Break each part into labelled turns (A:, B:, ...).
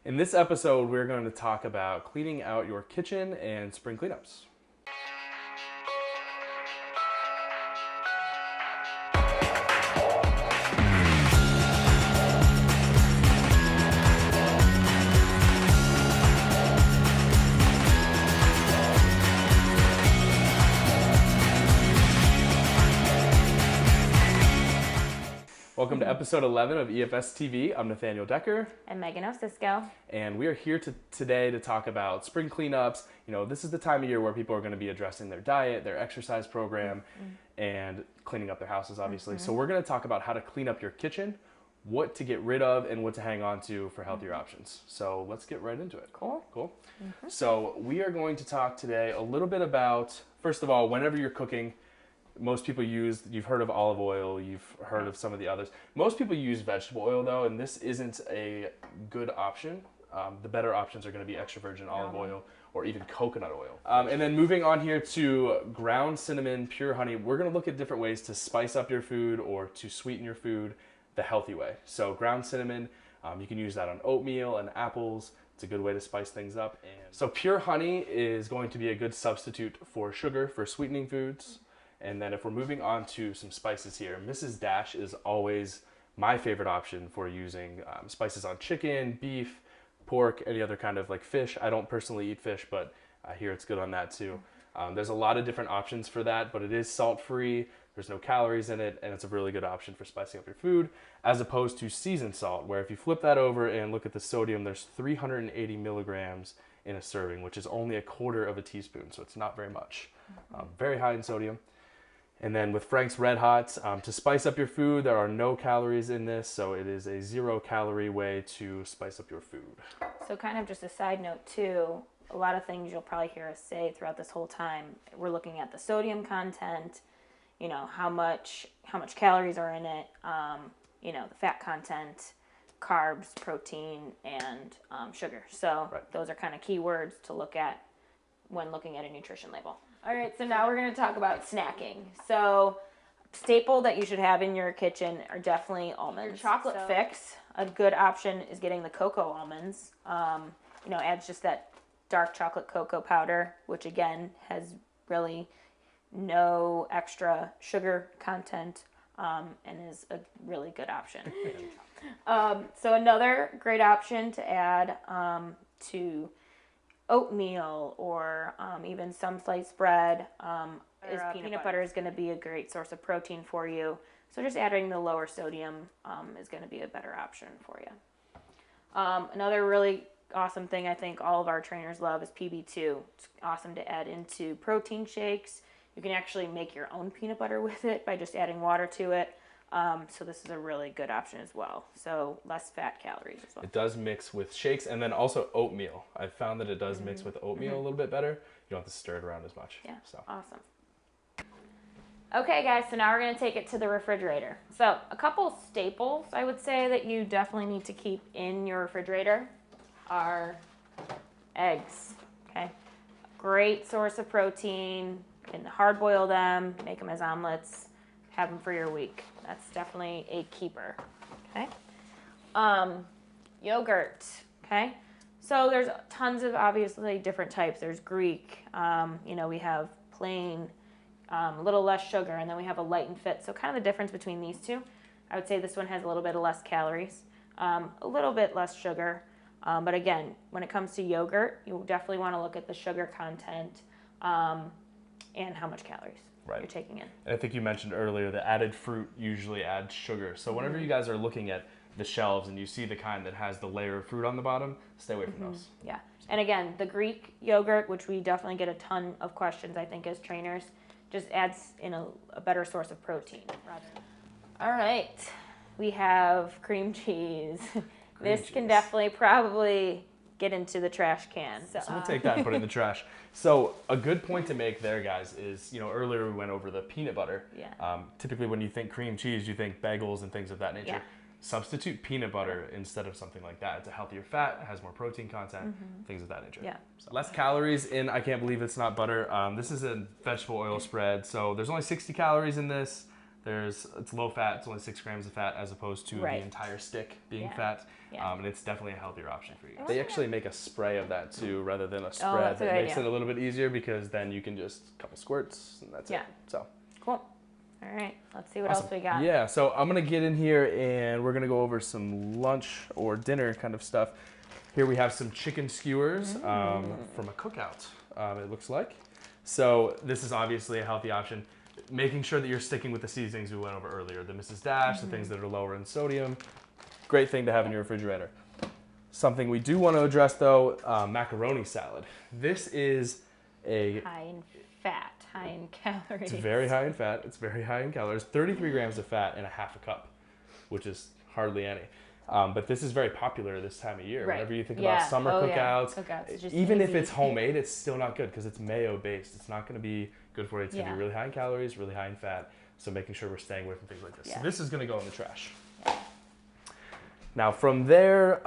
A: In this episode, we're going to talk about cleaning out your kitchen and spring cleanups. Welcome to episode 11 of EFS TV. I'm Nathaniel Decker.
B: And Megan Osisco.
A: And we are here today to talk about spring cleanups. You know, this is the time of year where people are going to be addressing their diet, their exercise program, and cleaning up their houses, obviously. So we're going to talk about how to clean up your kitchen, what to get rid of, and what to hang on to for healthier options. So let's get right into it.
B: Cool.
A: So we are going to talk today a little bit about, first of all, whenever you're cooking, most people you've heard of olive oil, you've heard of some of the others. Most people use vegetable oil though, and this isn't a good option. The better options are going to be extra virgin olive oil or even coconut oil. And then moving on here to ground cinnamon, pure honey, we're going to look at different ways to spice up your food or to sweeten your food the healthy way. So ground cinnamon, you can use that on oatmeal and apples. It's a good way to spice things up. And so pure honey is going to be a good substitute for sugar for sweetening foods. And then if we're moving on to some spices here, Mrs. Dash is always my favorite option for using spices on chicken, beef, pork, any other kind of like fish. I don't personally eat fish, but I hear it's good on that too. There's a lot of different options for that, but it is salt-free. There's no calories in it, and it's a really good option for spicing up your food, as opposed to seasoned salt, where if you flip that over and look at the sodium, there's 380 milligrams in a serving, which is only a quarter of a teaspoon, so it's not very much. Very high in sodium. And then with Frank's Red Hots, to spice up your food, there are no calories in this, so it is a 0-calorie way to spice up your food.
B: So kind of just a side note too, a lot of things you'll probably hear us say throughout this whole time, we're looking at the sodium content, you know, how much calories are in it, you know, the fat content, carbs, protein, and sugar. So those are kind of key words to look at when looking at a nutrition label. All right, so now we're going to talk about snacking. So staple that you should have in your kitchen are definitely almonds. Chocolate fix, a good option is getting the cocoa almonds. You know, adds just that dark chocolate cocoa powder, which again has really no extra sugar content and is a really good option. So another great option to add to oatmeal or even some sliced bread is peanut butter is going to be a great source of protein for you. So just adding the lower sodium is going to be a better option for you. Another really awesome thing I think all of our trainers love is PB2. It's awesome to add into protein shakes. You can actually make your own peanut butter with it by just adding water to it. So this is a really good option as well. So less fat calories as well.
A: It does mix with shakes and then also oatmeal. I've found that it does mix with oatmeal a little bit better. You don't have to stir it around as much.
B: Yeah,
A: so.
B: Awesome. Okay guys, so now we're going to take it to the refrigerator. So a couple staples I would say that you definitely need to keep in your refrigerator are eggs. Okay, great source of protein. You can hard boil them, make them as omelets, have them for your week. That's definitely a keeper. Okay. Yogurt. Okay. So there's tons of obviously different types. There's Greek. You know, we have plain, a little less sugar, and then we have a light and fit. So kind of the difference between these two, I would say this one has a little bit of less calories, a little bit less sugar. But again, when it comes to yogurt, you definitely want to look at the sugar content and how much calories you're taking in.
A: And I think you mentioned earlier the added fruit usually adds sugar. So whenever you guys are looking at the shelves and you see the kind that has the layer of fruit on the bottom, stay away from those.
B: Yeah. And again, the Greek yogurt, which we definitely get a ton of questions, I think, as trainers, just adds in a better source of protein. All right. We have cream cheese. This can definitely probably get into the trash can.
A: So we'll take that and put it in the trash. So a good point to make there, guys, is, you know, earlier we went over the peanut butter.
B: Yeah.
A: Typically when you think cream cheese, you think bagels and things of that nature.
B: Yeah.
A: Substitute peanut butter instead of something like that. It's a healthier fat, has more protein content, things of that nature.
B: Yeah.
A: So less calories in I Can't Believe It's Not Butter. This is a vegetable oil spread, so there's only 60 calories in this. It's low fat. It's only 6 grams of fat as opposed to the entire stick being fat. And it's definitely a healthier option for you. They actually make a spray of that too, rather than a spread. That makes it a little bit easier because then you can just a couple squirts and that's it. So
B: cool. All right, let's see what else we got.
A: Yeah, so I'm gonna get in here and we're gonna go over some lunch or dinner kind of stuff. Here we have some chicken skewers from a cookout, it looks like. So this is obviously a healthy option. Making sure that you're sticking with the seasonings we went over earlier, the Mrs. Dash, the things that are lower in sodium. Great thing to have in your refrigerator. Something we do want to address though, macaroni salad. This is a
B: high in fat, high in calories.
A: It's very high in fat. It's very high in calories. 33 grams of fat in a half a cup, which is hardly any. But this is very popular this time of year. Whenever you think about summer cookouts, even if it's homemade, it's still not good because it's mayo based. It's not going to be good for you. It's going to be really high in calories, really high in fat. So making sure we're staying away from things like this. So this is going to go in the trash. Now from there,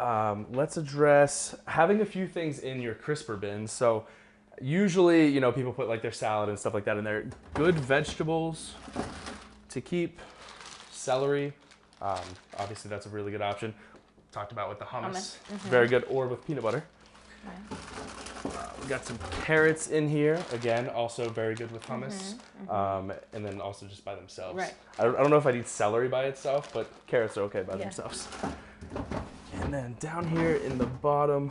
A: let's address having a few things in your crisper bins. So usually, you know, people put like their salad and stuff like that in there. Good vegetables to keep, celery. Obviously that's a really good option. Talked about with the hummus. Very good, or with peanut butter. We got some carrots in here. Again, also very good with hummus. And then also just by themselves. I don't know if I'd eat celery by itself, but carrots are okay by themselves. And then down here in the bottom,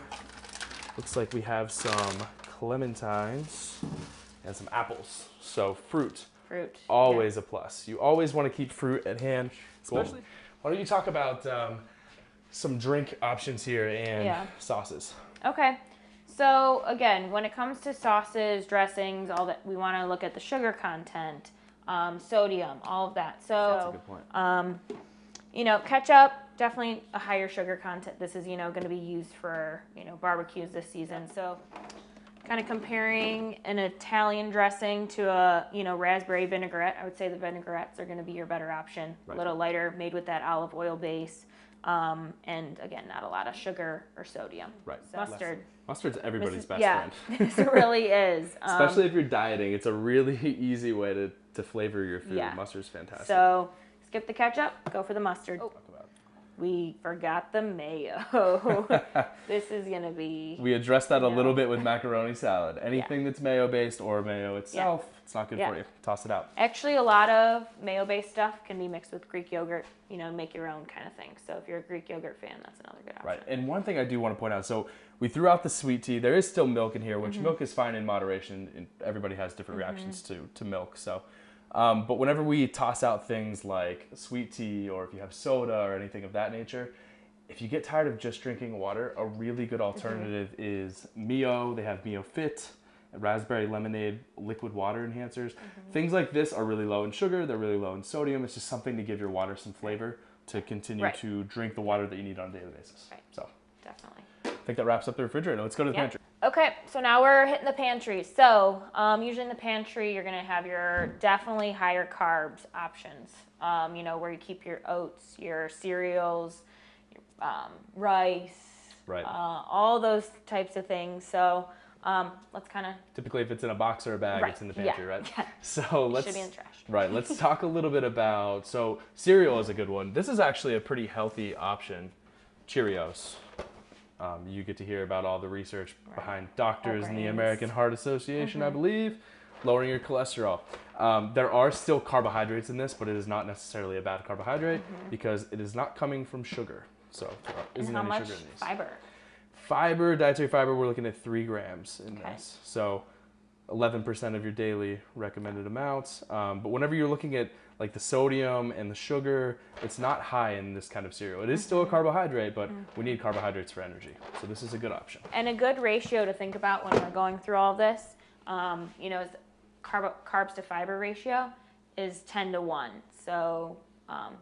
A: looks like we have some clementines and some apples. So fruit. Always a plus. You always want to keep fruit at hand. Especially, why don't you talk about some drink options here and sauces? Okay.
B: So again, when it comes to sauces, dressings, all that, we want to look at the sugar content, sodium, all of that. So
A: that's a good point.
B: You know, ketchup, definitely a higher sugar content. This is, you know, going to be used for, you know, barbecues this season. So kind of comparing an Italian dressing to a, you know, raspberry vinaigrette, I would say the vinaigrettes are going to be your better option. A little lighter, made with that olive oil base. And again, not a lot of sugar or sodium. So mustard.
A: Mustard's everybody's best friend.
B: This really is.
A: Especially if you're dieting, it's a really easy way to flavor your food. Mustard's fantastic.
B: So skip the ketchup, go for the mustard. We forgot the mayo. This is going to be...
A: We addressed that a little bit with macaroni salad. Anything that's mayo-based or mayo itself, it's not good for you. Toss it out.
B: Actually, a lot of mayo-based stuff can be mixed with Greek yogurt, you know, make your own kind of thing. So if you're a Greek yogurt fan, that's another good option.
A: Right. And one thing I do want to point out, so we threw out the sweet tea. There is still milk in here, which milk is fine in moderation. And everybody has different reactions to milk. So, but whenever we toss out things like sweet tea or if you have soda or anything of that nature, if you get tired of just drinking water, a really good alternative is Mio. They have Mio Fit, raspberry lemonade, liquid water enhancers. Things like this are really low in sugar. They're really low in sodium. It's just something to give your water some flavor to continue to drink the water that you need on a daily basis. So
B: definitely.
A: I think that wraps up the refrigerator. Let's go to the pantry.
B: Okay, so now we're hitting the pantry. So usually in the pantry, you're going to have your definitely higher carbs options. You know, where you keep your oats, your cereals, your rice, all those types of things. So let's kind of...
A: Typically, if it's in a box or a bag, it's in the pantry, right? So let's...
B: Should be in the trash.
A: Right, let's talk a little bit about... So cereal is a good one. This is actually a pretty healthy option. Cheerios. You get to hear about all the research behind doctors and the American Heart Association, I believe, lowering your cholesterol. There are still carbohydrates in this, but it is not necessarily a bad carbohydrate because it is not coming from sugar. So there isn't any sugar in these.
B: Fiber?
A: Fiber, dietary fiber, we're looking at 3 grams in this. So 11% of your daily recommended amounts. But whenever you're looking at like the sodium and the sugar, it's not high in this kind of cereal. It is still a carbohydrate, but we need carbohydrates for energy. So this is a good option.
B: And a good ratio to think about when we're going through all this, you know, is carbs to fiber ratio is 10 to 1. So,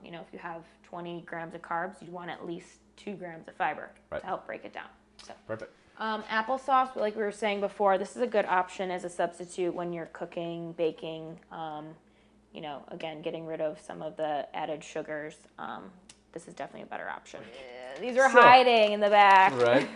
B: you know, if you have 20 grams of carbs, you'd want at least 2 grams of fiber to help break it down. So.
A: Perfect.
B: Applesauce, like we were saying before, this is a good option as a substitute when you're cooking, baking, you know, again, getting rid of some of the added sugars. This is definitely a better option. These are hiding in the back.
A: Right.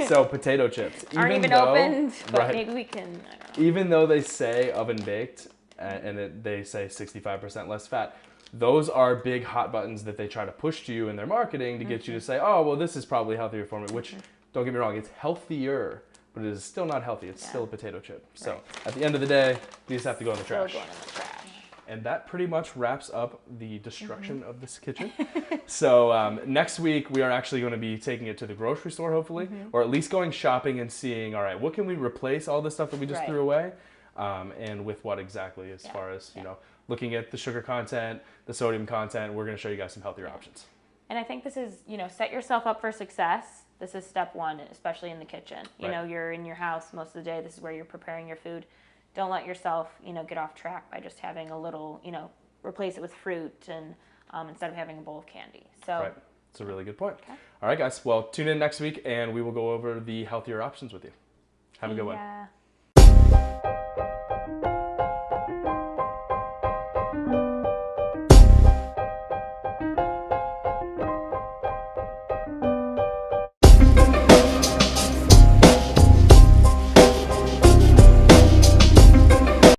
A: So potato chips.
B: Aren't even opened, but maybe we can, I don't know.
A: Even though they say oven baked and they say 65% less fat, those are big hot buttons that they try to push to you in their marketing to get you to say, oh, well, this is probably healthier for me, which, don't get me wrong, it's healthier, but it is still not healthy. It's still a potato chip. So at the end of the day, these have to go in the trash.
B: Still going in the trash.
A: And that pretty much wraps up the destruction of this kitchen. So next week, we are actually going to be taking it to the grocery store, hopefully, or at least going shopping and seeing, all right, what can we replace all this stuff that we just threw away? And with what exactly, as far as, you know, looking at the sugar content, the sodium content, we're going to show you guys some healthier options.
B: And I think this is, you know, set yourself up for success. This is step one, especially in the kitchen. You know, you're in your house most of the day. This is where you're preparing your food. Don't let yourself, you know, get off track by just having a little, you know, replace it with fruit and instead of having a bowl of candy. So
A: It's a really good point. All right, guys. Well, tune in next week and we will go over the healthier options with you. Have a good one.